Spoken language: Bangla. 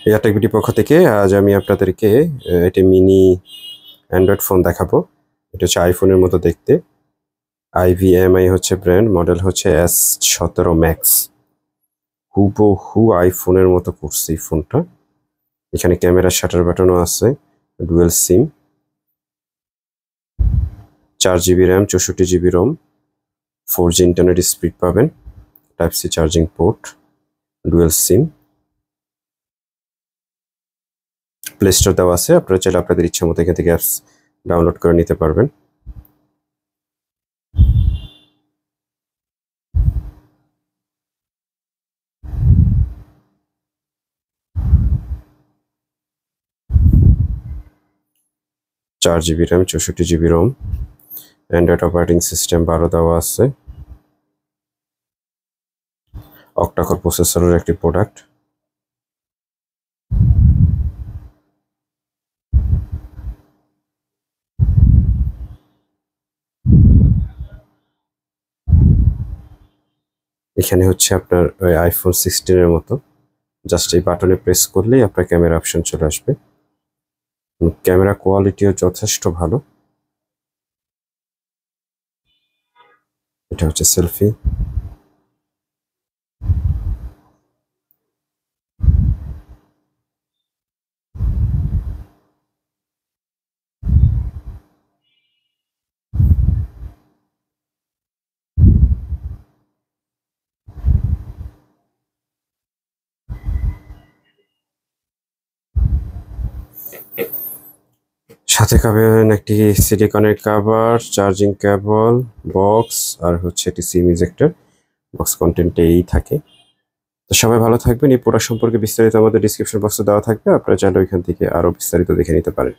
এয়ারটেক বিডি পক্ষ থেকে আজ আমি আপনাদেরকে একটি মিনি অ্যান্ড্রয়েড ফোন দেখাবো। এটা হচ্ছে আইফোনের মতো দেখতে। IVMI হচ্ছে ব্র্যান্ড, মডেল হচ্ছে S17 ম্যাক্স। হুবহু আইফোনের মতো করছে এই ফোনটা। এখানে ক্যামেরা শাটার বাটনও আছে, dual sim, 4GB RAM, 64GB ROM, 4G internet speed পাবেন, type C charging port, dual sim, play store দেওয়া আছে। আপনারা চাইলে আপনাদের ইচ্ছা মতো এখান থেকে অ্যাপস ডাউনলোড করে নিতে পারবেন। চার GB RAM, 64GB ROM, Android operating system 12 দেওয়া আছে, অক্টাকোর প্রসেসরের একটি প্রোডাক্ট। এখানে হচ্ছে আপনার আইফোন 16-এর মতো, জাস্ট এই বাটনে প্রেস করলেই আপনার ক্যামেরা অপশন চলে আসবে। ক্যামেরা কোয়ালিটিও যথেষ্ট ভালো। এটা হচ্ছে সেলফি। সাথে পাবেন একটি সিলিকনের কভার, চার্জিং কেবল, বক্স, আর হচ্ছে একটি সিম ইজেক্টর। বক্স কন্টেন্টে এই থাকে। তো সবাই ভালো থাকবেন। এই প্রোডাক্ট সম্পর্কে বিস্তারিত আমাদের ডিসক্রিপশন বক্সে দেওয়া থাকবে, আপনারা চাইলে ওইখান থেকে আরো বিস্তারিত দেখে নিতে পারেন।